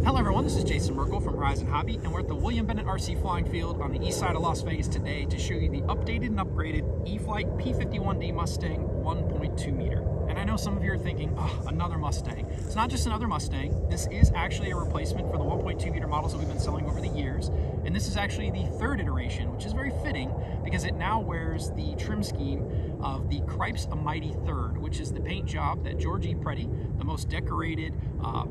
Hello everyone, this is Jason Merkel from Horizon Hobby, and we're at the William Bennett RC Flying Field on the east side of Las Vegas today to show you the updated and upgraded E-flite P-51D Mustang 1.2m. And I know some of you are thinking, oh, another Mustang. It's not just another Mustang. This is actually a replacement for the 1.2m models that we've been selling over the years. And this is actually the third iteration, which is very fitting because it now wears the trim scheme of the Cripes A'Mighty third, which is the paint job that George E. Preddy, the most decorated,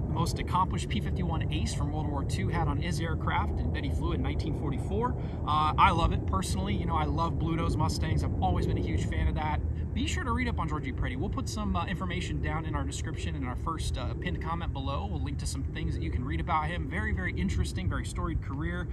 most accomplished P-51 ace from World War II, had on his aircraft and that he flew in 1944. I love it personally. You know, I love blue nose Mustangs. I've always been a huge fan of that. Be sure to read up on George E. Preddy. We'll put some information down in our description in our first pinned comment below. We'll link to some things that you can read about him. Very, very interesting, very storied career.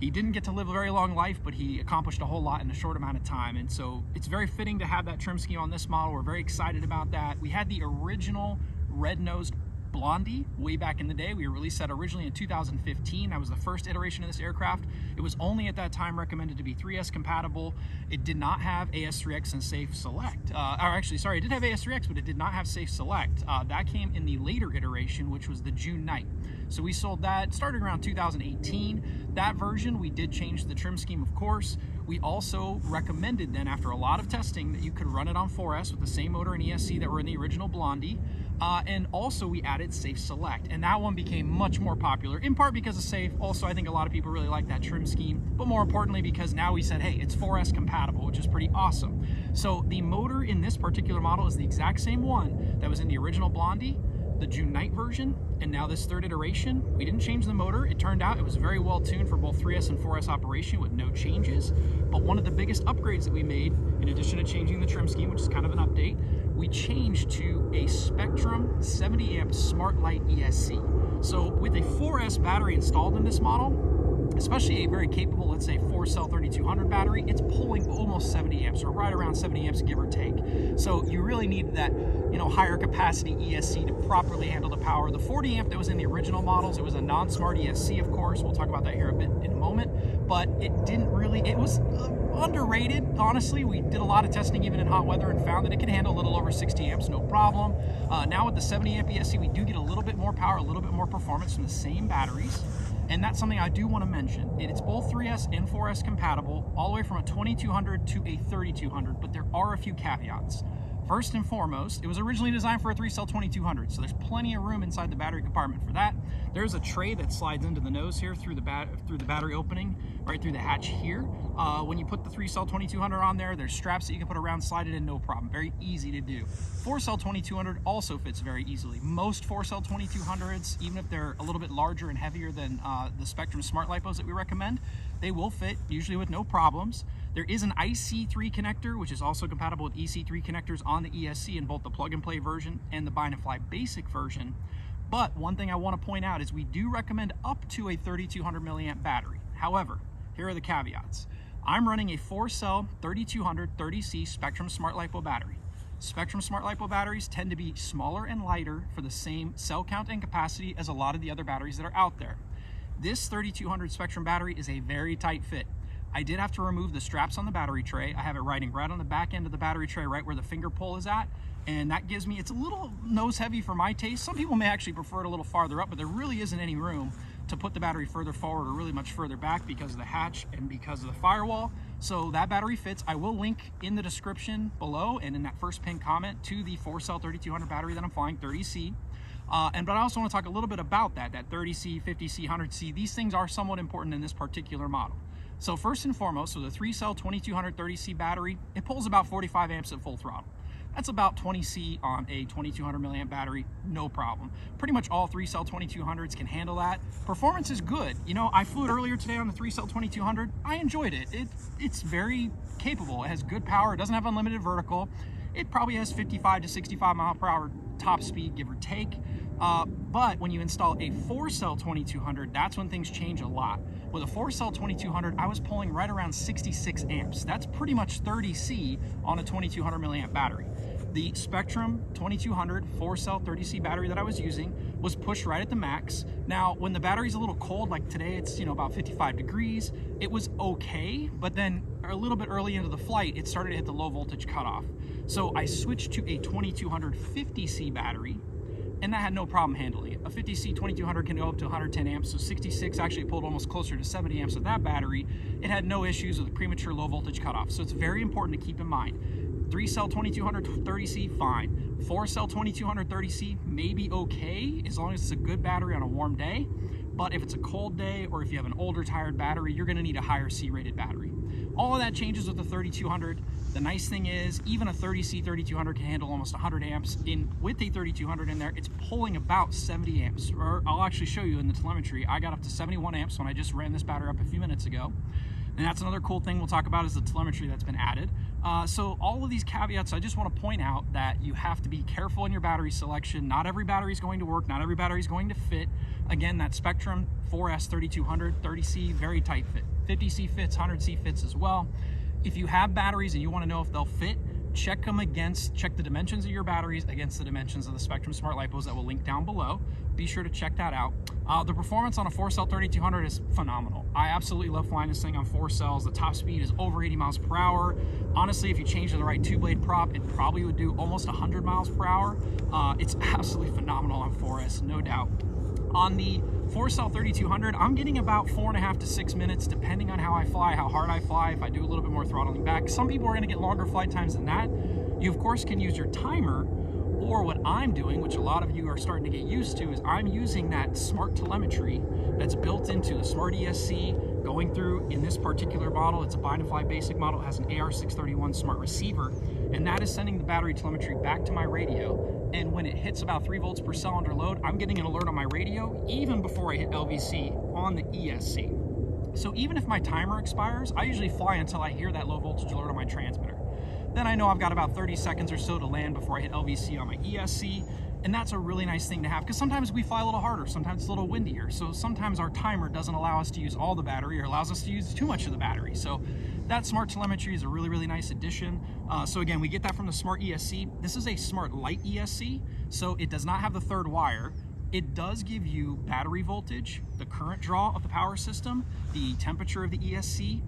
He didn't get to live a very long life, but he accomplished a whole lot in a short amount of time. And so it's very fitting to have that trim scheme on this model. We're very excited about that. We had the original red-nosed Blondie way back in the day. We released that originally in 2015. That was the first iteration of this aircraft. It was only at that time recommended to be 3S compatible. It did not have AS3X and Safe Select. It did have AS3X, but it did not have Safe Select. That came in the later iteration, which was the June night. So we sold that starting around 2018. That version, we did change the trim scheme, of course. We also recommended then, after a lot of testing, that you could run it on 4S with the same motor and ESC that were in the original Blondie. And also we added Safe Select, and that one became much more popular, in part because of Safe. Also, I think a lot of people really like that trim scheme, but more importantly because now we said, hey, it's 4S compatible, which is pretty awesome. So the motor in this particular model is the exact same one that was in the original Blondie, the June night version, and now this third iteration. We didn't change the motor. It turned out it was very well tuned for both 3S and 4S operation with no changes. But one of the biggest upgrades that we made, in addition to changing the trim scheme, which is kind of an update, we changed to a Spektrum 70 amp Smart Lite ESC. So with a 4S battery installed in this model, especially a very capable, let's say 4-cell 3200 battery, it's pulling almost 70 amps, or right around 70 amps, give or take. So you really need that, you know, higher capacity ESC to properly handle the power. The 40 amp that was in the original models, it was a non-smart ESC, of course. We'll talk about that here a bit in a moment, but it didn't really, it was underrated, honestly. We did a lot of testing even in hot weather and found that it could handle a little over 60 amps, no problem. Now with the 70 amp ESC, we do get a little bit more power, a little bit more performance from the same batteries. And that's something I do want to mention. It's both 3S and 4S compatible, all the way from a 2200 to a 3200, but there are a few caveats. First and foremost, it was originally designed for a 3-cell 2200, so there's plenty of room inside the battery compartment for that. There's a tray that slides into the nose here through the battery opening, right through the hatch here. When you put the 3-cell 2200 on there, there's straps that you can put around, slide it in, no problem. Very easy to do. 4-cell 2200 also fits very easily. Most 4-cell 2200s, even if they're a little bit larger and heavier than the Spektrum Smart LiPos that we recommend, they will fit, usually with no problems. There is an IC3 connector, which is also compatible with EC3 connectors on the ESC in both the plug-and-play version and the bind-and-fly basic version. But one thing I want to point out is we do recommend up to a 3200 milliamp battery. However, here are the caveats. I'm running a 4-cell 3200 30C Spektrum Smart LiPo battery. Spektrum Smart LiPo batteries tend to be smaller and lighter for the same cell count and capacity as a lot of the other batteries that are out there. This 3200 Spektrum battery is a very tight fit. I did have to remove the straps on the battery tray. I have it riding right on the back end of the battery tray, right where the finger pull is at. And that gives me, it's a little nose heavy for my taste. Some people may actually prefer it a little farther up, but there really isn't any room to put the battery further forward or really much further back because of the hatch and because of the firewall. So that battery fits. I will link in the description below and in that first pinned comment to the 4-cell 3200 battery that I'm flying, 30C. But I also want to talk a little bit about that 30C, 50C, 100C. These things are somewhat important in this particular model. So first and foremost, so the 3-cell 2200 30C battery, it pulls about 45 amps at full throttle. That's about 20C on a 2200 milliamp battery, no problem. Pretty much all 3-cell 2200s can handle that. Performance is good. You know, I flew it earlier today on the 3-cell 2200. I enjoyed it. It's very capable. It has good power. It doesn't have unlimited vertical. It probably has 55 to 65 mile per hour top speed, give or take. But when you install a 4-cell 2200, that's when things change a lot. With a 4-cell 2200, I was pulling right around 66 amps. That's pretty much 30C on a 2200 milliamp battery. The Spektrum 2200 4-cell 30C battery that I was using was pushed right at the max. Now, when the battery's a little cold, like today, it's, you know, about 55 degrees, it was okay, but then a little bit early into the flight, it started to hit the low voltage cutoff. So I switched to a 2200 50C battery, and that had no problem handling it. A 50C 2200 can go up to 110 amps, so 66 actually pulled almost closer to 70 amps with that battery. It had no issues with premature low voltage cutoff, so it's very important to keep in mind. 3-cell 2200 30C, fine. 4-cell 2200 30C, maybe okay, as long as it's a good battery on a warm day. But if it's a cold day or if you have an older tired battery, you're gonna need a higher C-rated battery. All of that changes with the 3200. The nice thing is, even a 30C 3200 can handle almost 100 amps. With a 3200 in there, it's pulling about 70 amps. Or I'll actually show you in the telemetry, I got up to 71 amps when I just ran this battery up a few minutes ago. And that's another cool thing we'll talk about is the telemetry that's been added. So all of these caveats, I just want to point out that you have to be careful in your battery selection. Not every battery is going to work. Not every battery is going to fit. Again, that Spektrum 4S 3200 30C, very tight fit. 50C fits, 100C fits as well. If you have batteries and you want to know if they'll fit, check the dimensions of your batteries against the dimensions of the Spektrum Smart LiPos that will link down below. Be sure to check that out. The performance on a 4-cell 3200 is phenomenal. I absolutely love flying this thing on 4 cells. The top speed is over 80 miles per hour. Honestly, if you change to the right 2-blade prop, it probably would do almost 100 miles per hour. It's absolutely phenomenal on 4S, no doubt. On the 4-cell 3200, I'm getting about 4.5 to 6 minutes, depending on how I fly, how hard I fly, if I do a little bit more throttling back. Some people are gonna get longer flight times than that. You, of course, can use your timer, or what I'm doing, which a lot of you are starting to get used to, is I'm using that smart telemetry that's built into the Smart ESC, going through, in this particular model, it's a bind-and-fly basic model, it has an AR631 smart receiver, and that is sending the battery telemetry back to my radio. And when it hits about 3 volts per cell under load, I'm getting an alert on my radio even before I hit LVC on the ESC. So even if my timer expires, I usually fly until I hear that low voltage alert on my transmitter. Then I know I've got about 30 seconds or so to land before I hit LVC on my ESC. And that's a really nice thing to have, because sometimes we fly a little harder, sometimes it's a little windier. So sometimes our timer doesn't allow us to use all the battery or allows us to use too much of the battery. So that smart telemetry is a really, really nice addition. So again, we get that from the Smart ESC. This is a Smart Lite ESC, so it does not have the third wire. It does give you battery voltage, the current draw of the power system, the temperature of the ESC,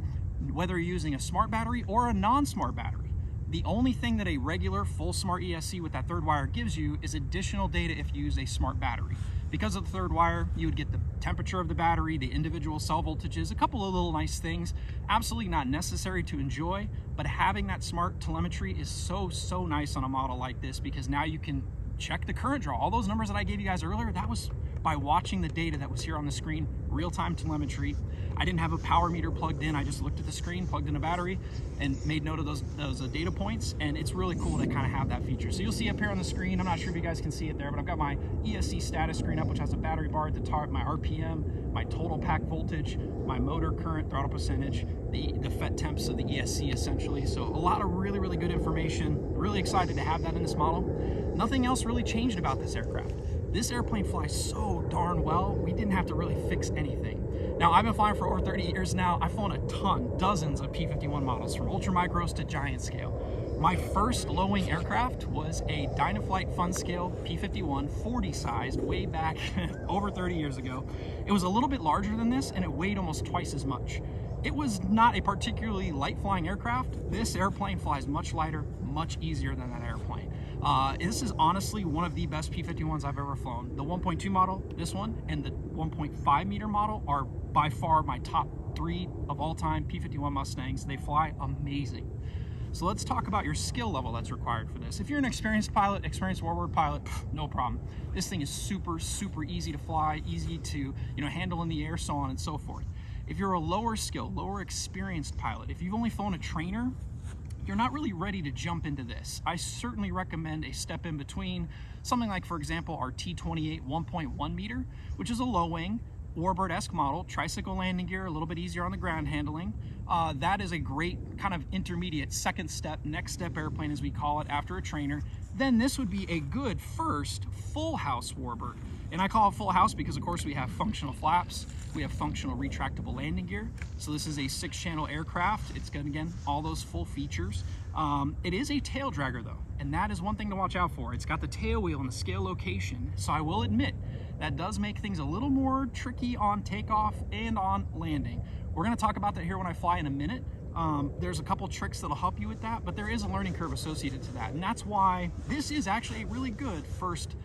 whether you're using a smart battery or a non-smart battery. The only thing that a regular full Smart ESC with that third wire gives you is additional data if you use a smart battery. Because of the third wire, you would get the temperature of the battery, the individual cell voltages, a couple of little nice things. Absolutely not necessary to enjoy, but having that smart telemetry is so nice on a model like this, because now you can check the current draw. All those numbers that I gave you guys earlier, that was by watching the data that was here on the screen, real-time telemetry. I didn't have a power meter plugged in. I just looked at the screen, plugged in a battery, and made note of those data points. And it's really cool to kind of have that feature. So you'll see up here on the screen, I'm not sure if you guys can see it there, but I've got my ESC status screen up, which has a battery bar at the top, my RPM, my total pack voltage, my motor current, throttle percentage, the FET temps of the ESC essentially. So a lot of really, really good information. Really excited to have that in this model. Nothing else really changed about this aircraft. This airplane flies so darn well, we didn't have to really fix anything. Now, I've been flying for over 30 years now. I've flown a ton, dozens of P-51 models, from ultra micros to giant scale. My first low-wing aircraft was a Dynaflight Fun Scale P-51, 40 sized, way back over 30 years ago. It was a little bit larger than this, and it weighed almost twice as much. It was not a particularly light flying aircraft. This airplane flies much lighter, much easier than that airplane. This is honestly one of the best P-51s I've ever flown. The 1.2 model, this one, and the 1.5 meter model are by far my top 3 of all time P-51 Mustangs. They fly amazing. So let's talk about your skill level that's required for this. If you're an experienced pilot, experienced warbird pilot, no problem. This thing is super easy to fly, easy to handle in the air, so on and so forth. If you're a lower skill, lower experienced pilot, if you've only flown a trainer, you're not really ready to jump into this. I certainly recommend a step in between, something like, for example, our T-28 1.1 meter, which is a low wing, warbird-esque model, tricycle landing gear, a little bit easier on the ground handling. That is a great kind of intermediate second step, next step airplane as we call it after a trainer. Then this would be a good first full house warbird. And I call it full house because of course we have functional flaps, we have functional retractable landing gear. So this is a 6-channel aircraft. It's got, again, all those full features. It is a tail dragger though, and that is one thing to watch out for. It's got the tail wheel in the scale location. So I will admit, that does make things a little more tricky on takeoff and on landing. We're gonna talk about that here when I fly in a minute. There's a couple tricks that'll help you with that, but there is a learning curve associated to that. And that's why this is actually a really good first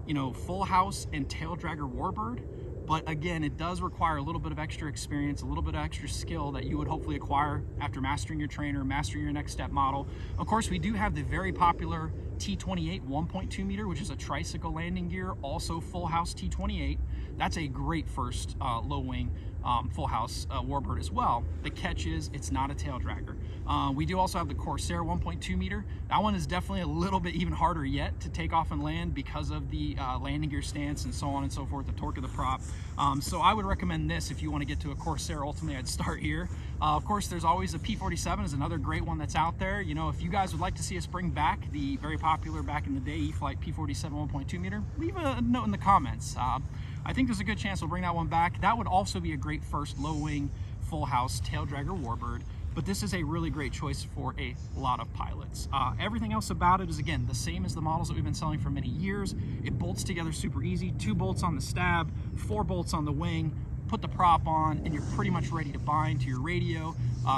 you know, full house and tail dragger warbird. But again, it does require a little bit of extra experience, a little bit of extra skill that you would hopefully acquire after mastering your trainer, mastering your next step model. Of course, we do have the very popular T28 1.2 meter, which is a tricycle landing gear, also full house T28. That's a great first low wing full house warbird as well. The catch is it's not a tail dragger. We do also have the Corsair 1.2 meter. That one is definitely a little bit even harder yet to take off and land because of the landing gear stance and so on and so forth, the torque of the prop. So I would recommend this if you want to get to a Corsair. Ultimately, I'd start here. Of course, there's always a P-47 is another great one that's out there. You know, if you guys would like to see us bring back the very popular back in the day E-flite P-47 1.2 meter, leave a note in the comments. I think there's a good chance we'll bring that one back. That would also be a great first low wing full house tail dragger warbird. But this is a really great choice for a lot of pilots. Everything else about it is, again, the same as the models that we've been selling for many years. It bolts together super easy, 2 bolts on the stab, 4 bolts on the wing, put the prop on, and you're pretty much ready to bind to your radio.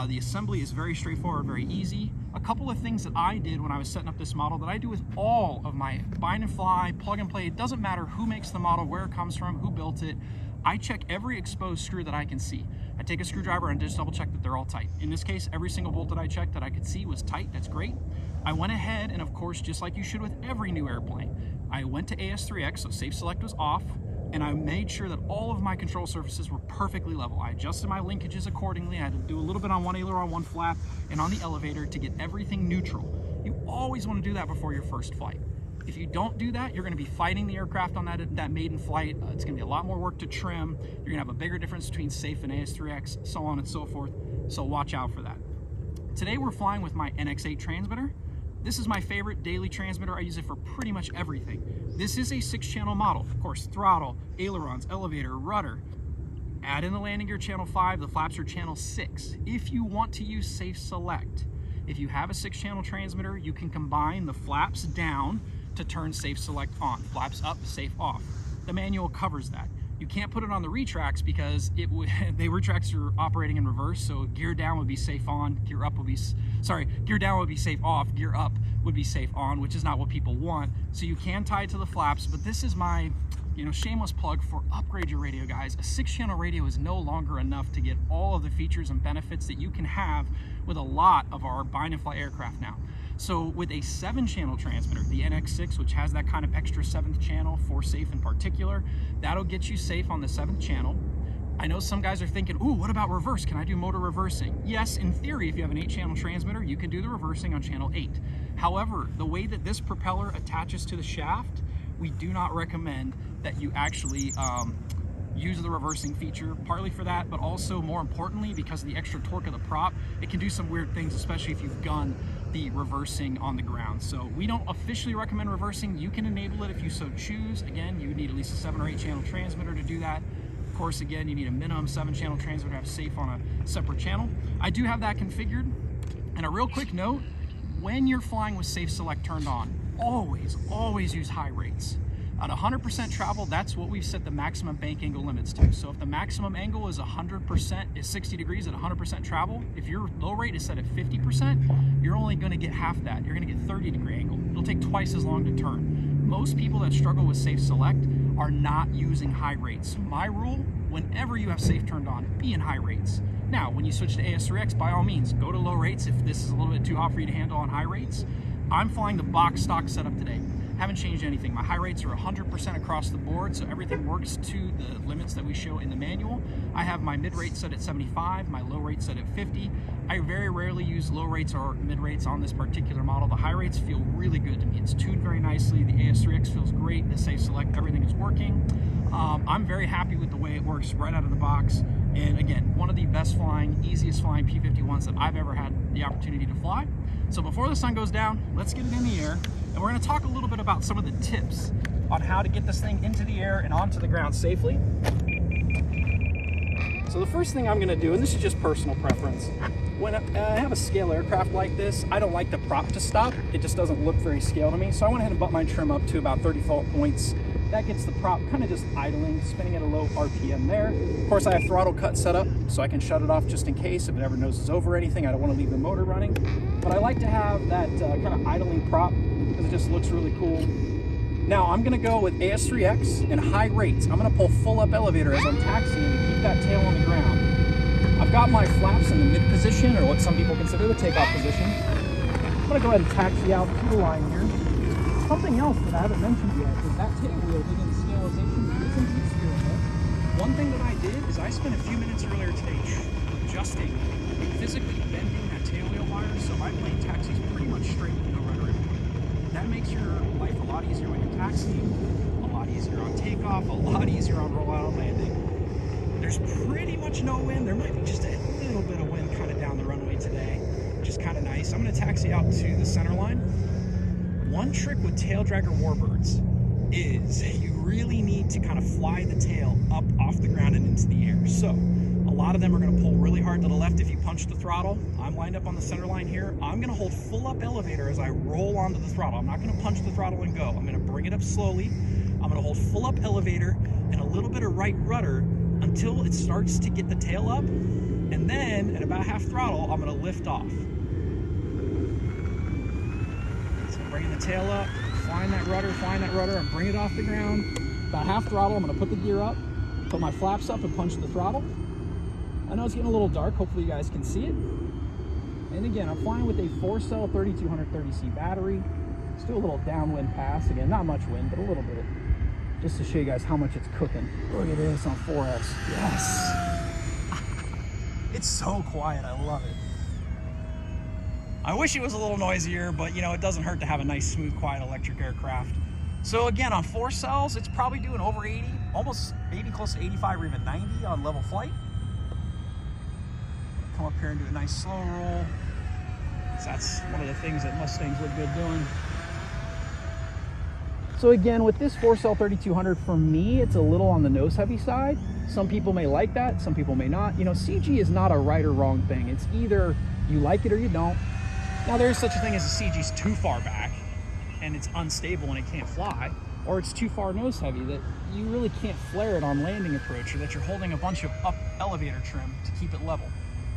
The assembly is very straightforward, very easy. A couple of things that I did when I was setting up this model that I do with all of my bind and fly, plug and play, it doesn't matter who makes the model, where it comes from, who built it. I check every exposed screw that I can see. I take a screwdriver and just double check that they're all tight. In this case, every single bolt that I checked that I could see was tight. That's great. I went ahead and, of course, just like you should with every new airplane, I went to AS3X, so Safe Select was off, and I made sure that all of my control surfaces were perfectly level. I adjusted my linkages accordingly. I had to do a little bit on one aileron, one flap, and on the elevator to get everything neutral. You always want to do that before your first flight. If you don't do that, you're going to be fighting the aircraft on that maiden flight. It's going to be a lot more work to trim. You're going to have a bigger difference between safe and AS3X, so on and so forth. So watch out for that. Today we're flying with my NX8 transmitter. This is my favorite daily transmitter. I use it for pretty much everything. This is a 6-channel model. Of course, throttle, ailerons, elevator, rudder. Add in the landing gear channel 5, the flaps are channel 6. If you want to use Safe Select, if you have a 6-channel transmitter, you can combine the flaps down to turn Safe Select on. Flaps up, safe off. The manual covers that. You can't put it on the retracts because the retracts are operating in reverse, so gear down would be safe on, gear up would be, gear down would be safe off, gear up would be safe on, which is not what people want. So you can tie it to the flaps, but this is my, shameless plug for upgrade your radio, guys. A 6-channel radio is no longer enough to get all of the features and benefits that you can have with a lot of our bind and fly aircraft now. So with a 7-channel transmitter, the NX6, which has that kind of extra 7th channel for safe in particular, that'll get you safe on the 7th channel. I know some guys are thinking, ooh, what about reverse? Can I do motor reversing? Yes, in theory, if you have an 8-channel transmitter, you can do the reversing on channel 8. However, the way that this propeller attaches to the shaft, we do not recommend that you actually use the reversing feature, partly for that, but also more importantly, because of the extra torque of the prop, it can do some weird things, especially if you've gun the reversing on the ground. So we don't officially recommend reversing. You can enable it if you so choose. Again, you would need at least a 7- or 8-channel transmitter to do that. Of course, again, you need a minimum 7-channel transmitter to have safe on a separate channel. I do have that configured. And a real quick note, when you're flying with Safe Select turned on, always use high rates. At 100% travel, that's what we've set the maximum bank angle limits to. So if the maximum angle is 100%, is 60 degrees at 100% travel, if your low rate is set at 50%, you're only going to get half that. You're going to get 30-degree angle. It'll take twice as long to turn. Most people that struggle with Safe Select are not using high rates. My rule, whenever you have safe turned on, be in high rates. Now, when you switch to AS3X, by all means, go to low rates if this is a little bit too hot for you to handle on high rates. I'm flying the box stock setup today. Haven't changed anything. My high rates are 100% across the board, so everything works to the limits that we show in the manual. I have my mid rate set at 75, my low rate set at 50. I very rarely use low rates or mid rates on this particular model. The high rates feel really good to me. It's tuned very nicely. The AS3X feels great. The Safe Select, everything is working. I'm very happy with the way it works right out of the box. And again, one of the best flying, easiest flying P-51s that I've ever had the opportunity to fly. So before the sun goes down, let's get it in the air. And we're going to talk a little bit about some of the tips on how to get this thing into the air and onto the ground safely. So the first thing I'm going to do, and this is just personal preference, when I have a scale aircraft like this, I don't like the prop to stop. It just doesn't look very scale to me. So I went ahead and butt my trim up to about 30 fault points. That gets the prop kind of just idling, spinning at a low RPM there. Of course, I have throttle cut set up, so I can shut it off just in case if it ever noses over anything. I don't want to leave the motor running. But I like to have that kind of idling prop because it just looks really cool. Now I'm gonna go with AS3X and high rates. I'm gonna pull full up elevator as I'm taxiing to keep that tail on the ground. I've got my flaps in the mid position, or what some people consider the takeoff position. I'm gonna go ahead and taxi out to the line here. Something else that I haven't mentioned yet is that tail wheel within the scalization isn't too steerable. One thing that I did is I spent a few minutes earlier today adjusting, physically bending that tail wheel wire, so my plane taxis pretty much straight with no rudder input. That makes your life a lot easier when you're taxiing, a lot easier on takeoff, a lot easier on rollout and landing. There's pretty much no wind. There might be just a little bit of wind kind of down the runway today, which is kind of nice. I'm going to taxi out to the center line. One trick with tail dragger warbirds is you really need to kind of fly the tail up off the ground and into the air. So a lot of them are going to pull really hard to the left if you punch the throttle. I'm lined up on the center line here. I'm going to hold full up elevator as I roll onto the throttle. I'm not going to punch the throttle and go. I'm going to bring it up slowly. I'm going to hold full up elevator and a little bit of right rudder until it starts to get the tail up. And then at about half throttle, I'm going to lift off. So bringing the tail up, flying that rudder, and bring it off the ground. About half throttle, I'm going to put the gear up, put my flaps up and punch the throttle. I know it's getting a little dark, hopefully you guys can see it. And again, I'm flying with a 4-cell 3230C battery. Let's do a little downwind pass. Again, not much wind, but a little bit, just to show you guys how much it's cooking. Look at this on 4S. Yes! It's so quiet, I love it. I wish it was a little noisier, but you know, it doesn't hurt to have a nice, smooth, quiet electric aircraft. So again, on 4 cells, it's probably doing over 80, almost maybe close to 85 or even 90 on level flight. Come up here and do a nice slow roll. So that's one of the things that Mustangs look good doing. So again, with this 4-cell 3200, for me, it's a little on the nose heavy side. Some people may like that, some people may not. You know, CG is not a right or wrong thing. It's either you like it or you don't. Now there is such a thing as a CG's too far back and it's unstable and it can't fly, or it's too far nose heavy that you really can't flare it on landing approach, or that you're holding a bunch of up elevator trim to keep it level.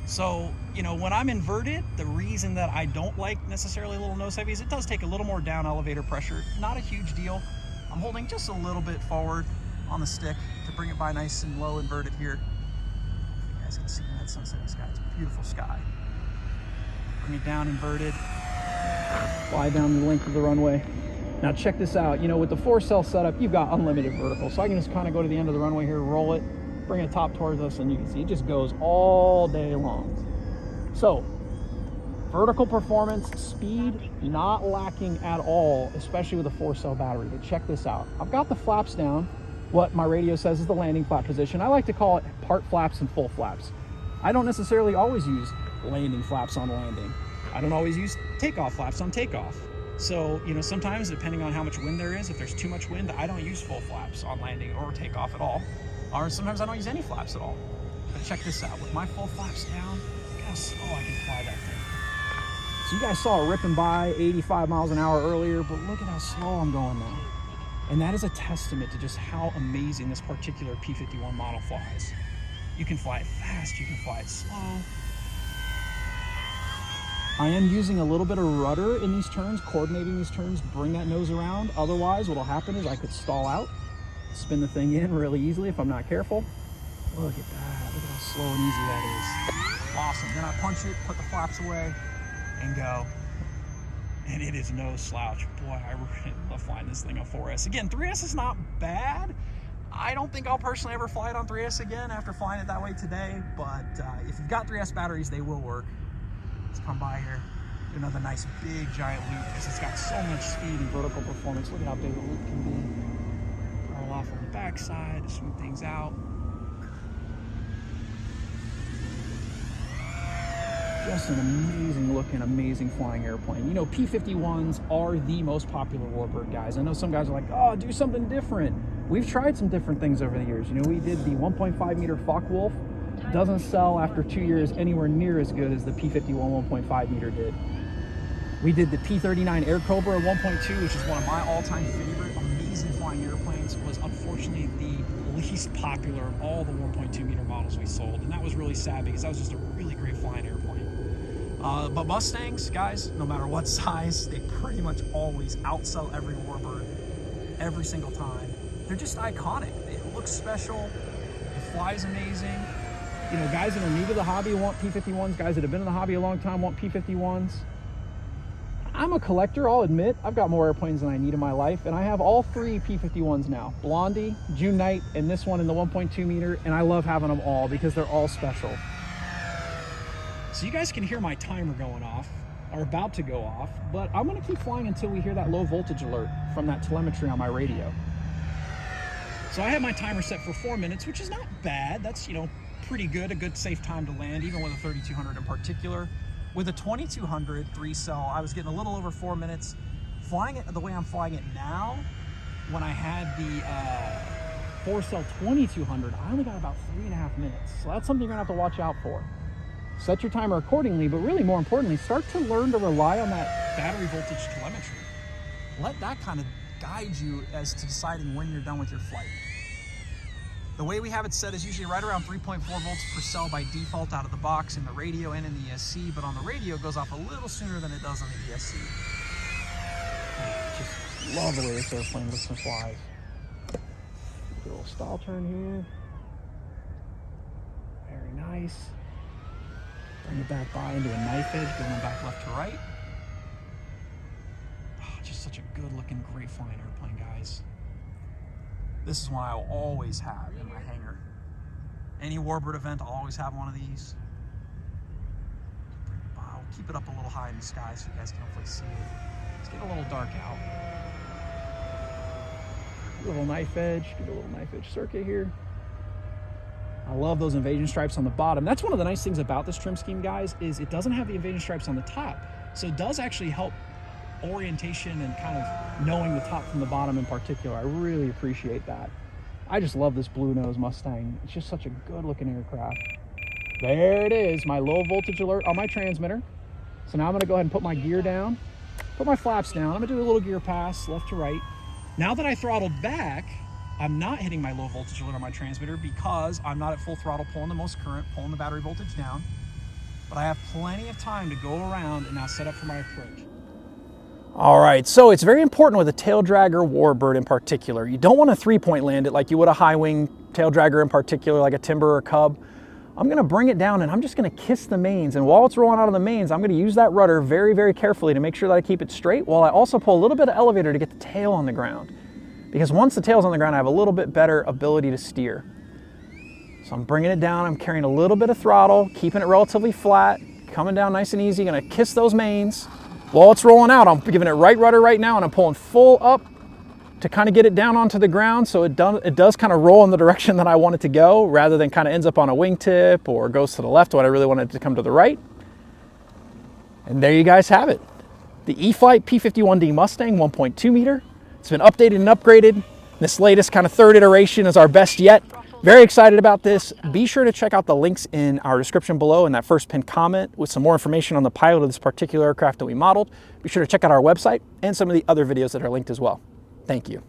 So, you know, when I'm inverted, the reason that I don't like necessarily a little nose heavy is it does take a little more down elevator pressure. Not a huge deal. I'm holding just a little bit forward on the stick to bring it by nice and low inverted here. You guys can see that sunsetting sky. It's a beautiful sky. Bring it down inverted. Fly down the length of the runway. Now check this out. You know, with the 4-cell setup, you've got unlimited vertical. So I can just kind of go to the end of the runway here, roll it, bring it top towards us, and you can see it just goes all day long. So vertical performance, speed, not lacking at all, especially with a 4-cell battery. But check this out. I've got the flaps down. What my radio says is the landing flap position. I like to call it part flaps and full flaps. I don't necessarily always use landing flaps on landing. I don't always use takeoff flaps on takeoff. So, you know, sometimes depending on how much wind there is, if there's too much wind, I don't use full flaps on landing or takeoff at all. Or sometimes I don't use any flaps at all. But check this out. With my full flaps down, look how slow I can fly that thing. So you guys saw it ripping by 85 miles an hour earlier, but look at how slow I'm going now. And that is a testament to just how amazing this particular P-51 model flies. You can fly it fast, you can fly it slow. I am using a little bit of rudder in these turns, coordinating these turns, bring that nose around. Otherwise, what'll happen is I could stall out, spin the thing in really easily if I'm not careful. Look at that, look at how slow and easy that is. Awesome, then I punch it, put the flaps away, and go. And it is no slouch. Boy, I really love flying this thing on 4S. Again, 3S is not bad. I don't think I'll personally ever fly it on 3S again after flying it that way today, but if you've got 3S batteries, they will work. Let's come by here, do another nice big giant loop, because it's got so much speed and vertical performance. Look at how big the loop can be. Roll off on the backside to smooth things out. Just an amazing looking, amazing flying airplane. You know, P-51s are the most popular warbird, guys. I know some guys are like, oh, do something different. We've tried some different things over the years. You know, we did the 1.5 meter Focke-Wulf. Doesn't sell after 2 years anywhere near as good as the P-51 1.5 meter did. We did the P-39 Air Cobra 1.2, which is one of my all-time favorite amazing flying airplanes. It was unfortunately the least popular of all the 1.2 meter models we sold, and that was really sad because that was just a really great flying airplane. But Mustangs, guys, no matter what size, they pretty much always outsell every warbird. every single time. They're just iconic. It looks special. It flies amazing. You know, guys that are new to the hobby want P-51s. Guys that have been in the hobby a long time want P-51s. I'm a collector, I'll admit. I've got more airplanes than I need in my life, and I have all 3 P-51s now. Blondie, June Knight, and this one in the 1.2 meter, and I love having them all because they're all special. So you guys can hear my timer going off, or about to go off, but I'm gonna keep flying until we hear that low voltage alert from that telemetry on my radio. So I have my timer set for 4 minutes, which is not bad. That's, you know, pretty good, a good safe time to land, even with a 3200 in particular. With a 2200 3-cell, I was getting a little over 4 minutes. Flying it the way I'm flying it now, when I had the 4-cell 2200, I only got about 3.5 minutes. So that's something you're gonna have to watch out for. Set your timer accordingly, but really more importantly, start to learn to rely on that battery voltage telemetry. Let that kind of guide you as to deciding when you're done with your flight. The way we have it set is usually right around 3.4 volts per cell by default out of the box in the radio and in the ESC, but on the radio it goes off a little sooner than it does on the ESC. Just love the way this airplane looks and flies. Do a little stall turn here. Very nice. Bring it back by into a knife edge, going back left to right. Oh, just such a good looking, great flying airplane, guys. This is one I will always have in my hangar. Any warbird event, I'll always have one of these. I'll keep it up a little high in the sky so you guys can hopefully see it. It's getting a little dark out. A little knife edge, get a little knife edge circuit here. I love those invasion stripes on the bottom. That's one of the nice things about this trim scheme, guys, is it doesn't have the invasion stripes on the top. So it does actually help orientation and kind of knowing the top from the bottom in particular. I really appreciate that. I just love this blue nose Mustang. It's just such a good looking aircraft. There it is, my low voltage alert on my transmitter. So now I'm gonna go ahead and put my gear down, put my flaps down. I'm gonna do a little gear pass left to right. Now that I throttled back, I'm not hitting my low voltage alert on my transmitter because I'm not at full throttle pulling the most current, pulling the battery voltage down. But I have plenty of time to go around and now set up for my approach. All right, so it's very important with a tail dragger warbird in particular. You don't want to 3-point land it like you would a high wing tail dragger in particular, like a timber or a cub. I'm gonna bring it down and I'm just gonna kiss the mains. And while it's rolling out of the mains, I'm gonna use that rudder very, very carefully to make sure that I keep it straight while I also pull a little bit of elevator to get the tail on the ground. Because once the tail's on the ground, I have a little bit better ability to steer. So I'm bringing it down, I'm carrying a little bit of throttle, keeping it relatively flat, coming down nice and easy, gonna kiss those mains. While it's rolling out, I'm giving it right rudder right now and I'm pulling full up to kind of get it down onto the ground so it does kind of roll in the direction that I want it to go rather than kind of ends up on a wingtip or goes to the left when I really want it to come to the right. And there you guys have it. The E-flite P-51D Mustang 1.2 meter. It's been updated and upgraded. This latest kind of third iteration is our best yet. Very excited about this. Be sure to check out the links in our description below in that first pinned comment with some more information on the pilot of this particular aircraft that we modeled. Be sure to check out our website and some of the other videos that are linked as well. Thank you.